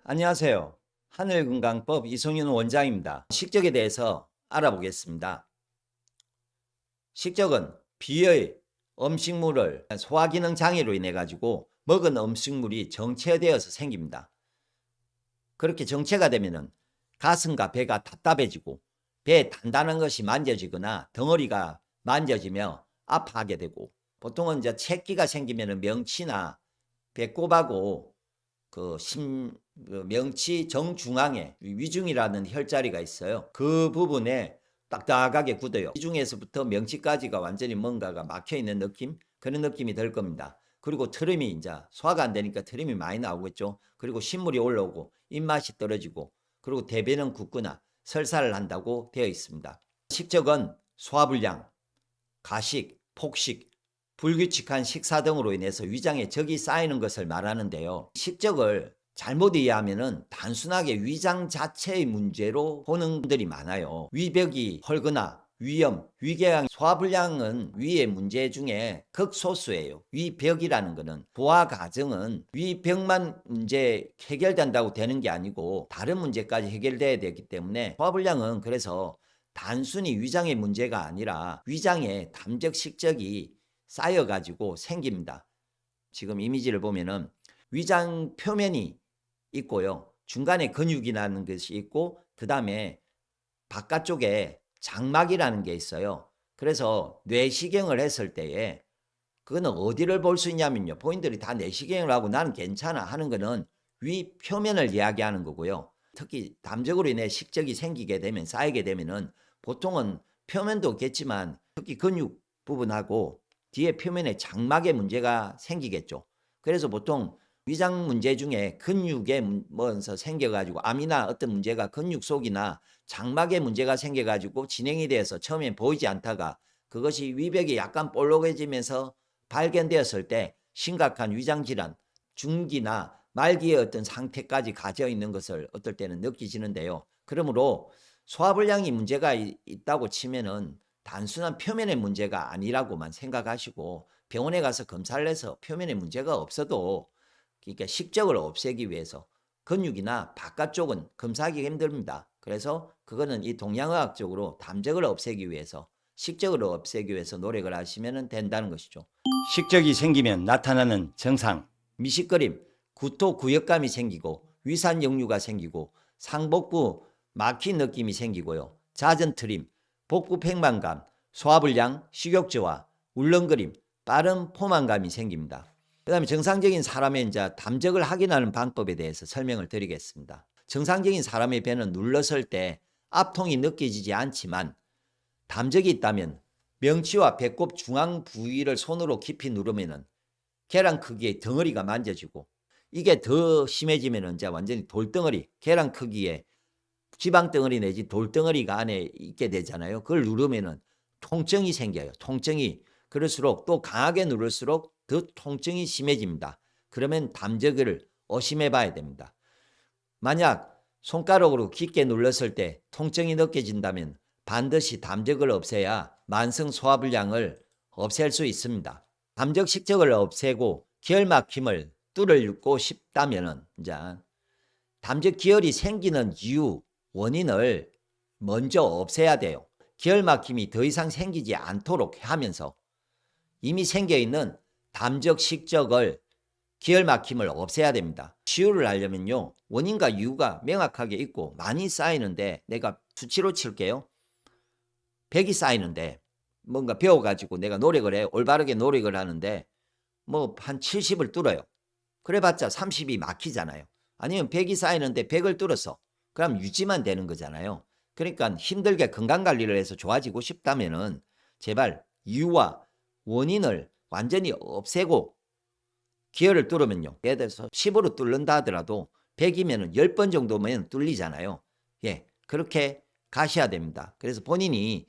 안녕하세요. 하늘건강법 이송윤 원장입니다. 식적에 대해서 알아보겠습니다. 식적은 비의 음식물을 소화기능 장애로 인해 가지고 먹은 음식물이 정체되어서 생깁니다. 그렇게 정체가 되면은 가슴과 배가 답답해지고 배에 단단한 것이 만져지거나 덩어리가 만져지며 아파하게 되고, 보통은 이제 채기가 생기면은 명치나 배꼽하고 명치 정중앙에 위중이라는 혈자리가 있어요. 그 부분에 딱딱하게 굳어요. 위중에서부터 명치까지가 완전히 뭔가가 막혀 있는 느낌? 그런 느낌이 들 겁니다. 그리고 트림이 이제 소화가 안 되니까 트림이 많이 나오겠죠. 그리고 신물이 올라오고 입맛이 떨어지고, 그리고 대변은 붓거나 설사를 한다고 되어 있습니다. 식적은 소화불량, 가식, 폭식, 불규칙한 식사 등으로 인해서 위장에 적이 쌓이는 것을 말하는데요. 식적을 잘못 이해하면은 단순하게 위장 자체의 문제로 보는 분들이 많아요. 위벽이 헐거나 위염, 위궤양, 소화불량은 위의 문제 중에 극소수예요. 위벽이라는 것은 부화 과정은 위벽만 문제 해결된다고 되는 게 아니고 다른 문제까지 해결돼야 되기 때문에, 소화불량은 그래서 단순히 위장의 문제가 아니라 위장에 담적 식적이 쌓여가지고 생깁니다. 지금 이미지를 보면은 위장 표면이 있고요. 중간에 근육이라는 것이 있고, 그 다음에 바깥쪽에 장막이라는 게 있어요. 그래서 뇌시경을 했을 때에 그거는 어디를 볼 수 있냐면요. 본인들이 다 내시경을 하고 나는 괜찮아 하는 거는 위 표면을 이야기하는 거고요. 특히 담적으로 인해 식적이 생기게 되면, 쌓이게 되면은 보통은 표면도 없겠지만 특히 근육 부분하고 뒤에 표면에 장막에 문제가 생기겠죠. 그래서 보통 위장 문제 중에 근육에 뭐서 생겨가지고 암이나 어떤 문제가 근육 속이나 장막에 문제가 생겨가지고 진행이 돼서 처음엔 보이지 않다가 그것이 위벽이 약간 볼록해지면서 발견되었을 때 심각한 위장질환, 중기나 말기의 어떤 상태까지 가져 있는 것을 어떨 때는 느끼시는데요. 그러므로 소화불량이 문제가 있다고 치면은 단순한 표면의 문제가 아니라고만 생각하시고, 병원에 가서 검사를 해서 표면에 문제가 없어도, 그러니까 식적을 없애기 위해서 근육이나 바깥쪽은 검사하기 힘듭니다. 그래서 그거는 이 동양의학적으로 담적을 없애기 위해서, 식적을 없애기 위해서 노력을 하시면 된다는 것이죠. 식적이 생기면 나타나는 증상: 미식거림, 구토, 구역감이 생기고 위산 역류가 생기고 상복부 막힌 느낌이 생기고요. 잦은 트림, 복부 팽만감, 소화불량, 식욕저하, 울렁거림, 빠른 포만감이 생깁니다. 그 다음에 정상적인 사람의 이제 담적을 확인하는 방법에 대해서 설명을 드리겠습니다. 정상적인 사람의 배는 눌렀을 때 압통이 느껴지지 않지만, 담적이 있다면 명치와 배꼽 중앙 부위를 손으로 깊이 누르면은 계란 크기의 덩어리가 만져지고, 이게 더 심해지면은 이제 완전히 돌덩어리, 계란 크기의 지방덩어리 내지 돌덩어리가 안에 있게 되잖아요. 그걸 누르면은 통증이 생겨요. 통증이. 그럴수록 또 강하게 누를수록 더 통증이 심해집니다. 그러면 담적을 의심해 봐야 됩니다. 만약 손가락으로 깊게 눌렀을 때 통증이 느껴진다면 반드시 담적을 없애야 만성 소화불량을 없앨 수 있습니다. 담적 식적을 없애고 기혈 막힘을 뚫고 싶다면은 이제 담적 기혈이 생기는 이유, 원인을 먼저 없애야 돼요. 기혈 막힘이 더 이상 생기지 않도록 하면서 이미 생겨 있는 담적 식적을, 기혈 막힘을 없애야 됩니다. 치유를 하려면요, 원인과 이유가 명확하게 있고 많이 쌓이는데, 내가 수치로 칠게요. 100이 쌓이는데 뭔가 배워가지고 내가 노력을 해, 올바르게 노력을 하는데 뭐 한 70을 뚫어요. 그래봤자 30이 막히잖아요. 아니면 100이 쌓이는데 100을 뚫었어. 그럼 유지만 되는 거잖아요. 그러니까 힘들게 건강관리를 해서 좋아지고 싶다면은 제발 이유와 원인을 완전히 없애고 기혈을 뚫으면요, 예를 들어서 10으로 뚫는다 하더라도 100이면 10번 정도면 뚫리잖아요. 예, 그렇게 가셔야 됩니다. 그래서 본인이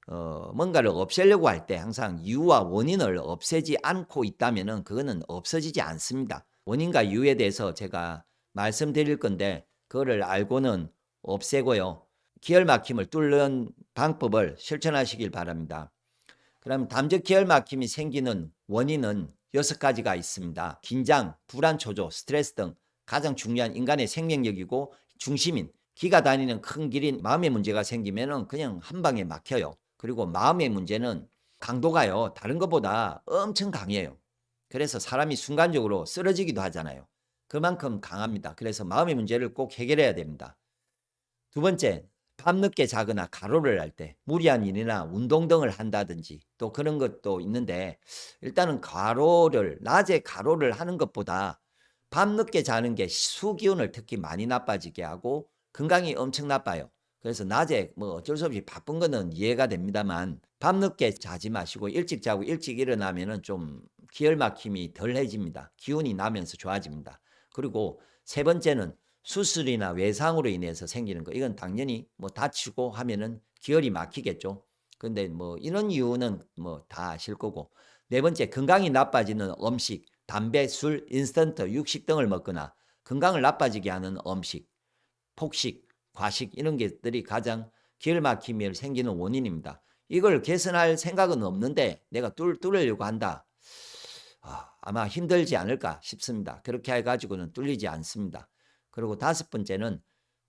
뭔가를 없애려고 할 때 항상 이유와 원인을 없애지 않고 있다면은 그거는 없어지지 않습니다. 원인과 이유에 대해서 제가 말씀드릴 건데 그거를 알고는 없애고요, 기혈 막힘을 뚫는 방법을 실천하시길 바랍니다. 그럼 담적 기혈 막힘이 생기는 원인은 6가지가 있습니다. 긴장, 불안 초조, 스트레스 등 가장 중요한 인간의 생명력이고 중심인 기가 다니는 큰 길인 마음의 문제가 생기면은 그냥 한 방에 막혀요. 그리고 마음의 문제는 강도가요, 다른 것보다 엄청 강해요. 그래서 사람이 순간적으로 쓰러지기도 하잖아요. 그만큼 강합니다. 그래서 마음의 문제를 꼭 해결해야 됩니다. 두 번째, 밤늦게 자거나 가로를 할 때 무리한 일이나 운동 등을 한다든지 또 그런 것도 있는데, 일단은 낮에 가로를 하는 것보다 밤늦게 자는 게 수기운을 특히 많이 나빠지게 하고 건강이 엄청 나빠요. 그래서 낮에 뭐 어쩔 수 없이 바쁜 거는 이해가 됩니다만 밤늦게 자지 마시고 일찍 자고 일찍 일어나면은 좀 기혈 막힘이 덜해집니다. 기운이 나면서 좋아집니다. 그리고 세 번째는 수술이나 외상으로 인해서 생기는 거, 이건 당연히 뭐 다치고 하면은 기혈이 막히겠죠. 근데 뭐 이런 이유는 뭐 다 아실 거고, 네 번째, 건강이 나빠지는 음식, 담배, 술, 인스턴트, 육식 등을 먹거나 건강을 나빠지게 하는 음식, 폭식, 과식 이런 것들이 가장 기혈 막힘이 생기는 원인입니다. 이걸 개선할 생각은 없는데 내가 뚫으려고 한다. 아마 힘들지 않을까 싶습니다. 그렇게 해가지고는 뚫리지 않습니다. 그리고 다섯 번째는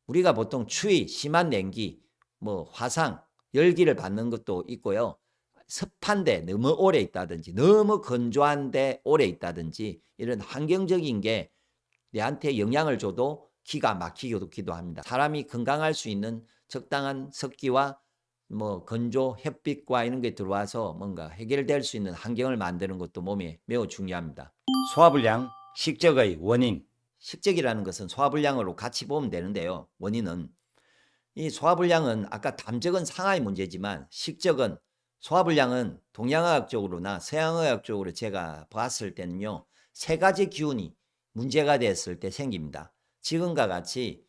우리가 보통 추위, 심한 냉기, 뭐 화상, 열기를 받는 것도 있고요. 습한데 너무 오래 있다든지 너무 건조한데 오래 있다든지 이런 환경적인 게 내한테 영향을 줘도 기가 막히기도 합니다. 사람이 건강할 수 있는 적당한 습기와 뭐 건조, 햇빛과 이런 게 들어와서 뭔가 해결될 수 있는 환경을 만드는 것도 몸에 매우 중요합니다. 소화불량, 식적의 원인. 식적이라는 것은 소화불량으로 같이 보면 되는데요. 원인은 이 소화불량은 아까 담적은 상하의 문제지만 식적은, 소화불량은 동양의학적으로나 서양의학적으로 제가 봤을 때는요, 세 가지 기운이 문제가 됐을 때 생깁니다. 지금과 같이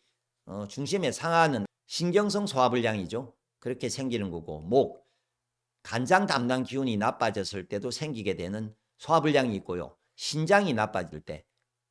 중심에 상하는 신경성 소화불량이죠. 그렇게 생기는 거고, 목, 간장 담당 기운이 나빠졌을 때도 생기게 되는 소화불량이 있고요. 신장이 나빠질 때,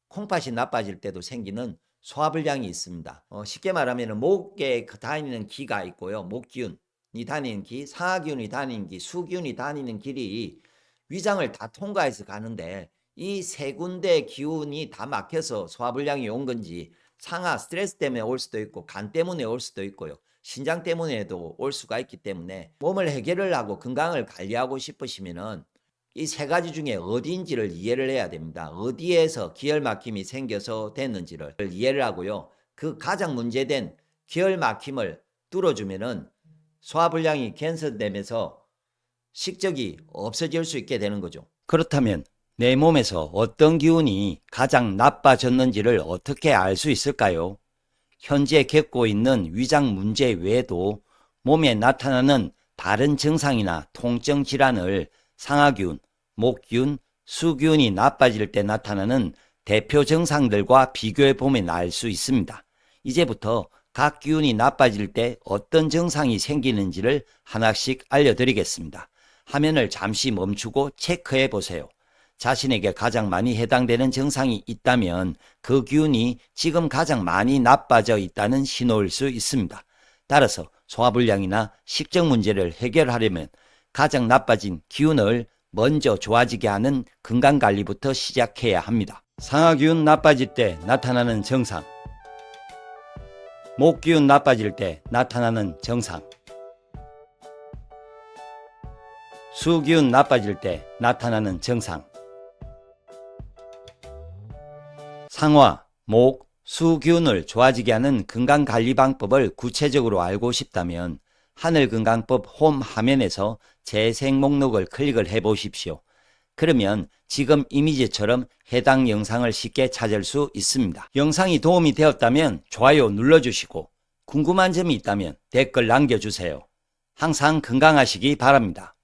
콩팥이 나빠질 때도 생기는 소화불량이 있습니다. 쉽게 말하면 목에 다니는 기가 있고요. 목기운이 다니는 기, 상하기운이 다니는 기, 수기운이 다니는 길이 위장을 다 통과해서 가는데 이 세 군데 기운이 다 막혀서 소화불량이 온 건지, 상하 스트레스 때문에 올 수도 있고 간 때문에 올 수도 있고요. 신장 때문에도 올 수가 있기 때문에 몸을 해결을 하고 건강을 관리하고 싶으시면은 이 세 가지 중에 어디인지를 이해를 해야 됩니다. 어디에서 기혈 막힘이 생겨서 됐는지를 이해를 하고요. 그 가장 문제된 기혈 막힘을 뚫어주면은 소화불량이 개선되면서 식적이 없어질 수 있게 되는 거죠. 그렇다면 내 몸에서 어떤 기운이 가장 나빠졌는지를 어떻게 알 수 있을까요? 현재 겪고 있는 위장 문제 외에도 몸에 나타나는 다른 증상이나 통증 질환을 상하기운, 목기운, 수기운이 나빠질 때 나타나는 대표 증상들과 비교해 보면 알 수 있습니다. 이제부터 각 기운이 나빠질 때 어떤 증상이 생기는지를 하나씩 알려드리겠습니다. 화면을 잠시 멈추고 체크해 보세요. 자신에게 가장 많이 해당되는 증상이 있다면 그 기운이 지금 가장 많이 나빠져 있다는 신호일 수 있습니다. 따라서 소화불량이나 식적 문제를 해결하려면 가장 나빠진 기운을 먼저 좋아지게 하는 건강관리부터 시작해야 합니다. 상하기운 나빠질 때 나타나는 증상, 목기운 나빠질 때 나타나는 증상, 수기운 나빠질 때 나타나는 증상. 상화, 목, 수기운을 좋아지게 하는 건강관리 방법을 구체적으로 알고 싶다면 하늘건강법 홈 화면에서 재생 목록을 클릭을 해 보십시오. 그러면 지금 이미지처럼 해당 영상을 쉽게 찾을 수 있습니다. 영상이 도움이 되었다면 좋아요 눌러주시고 궁금한 점이 있다면 댓글 남겨주세요. 항상 건강하시기 바랍니다.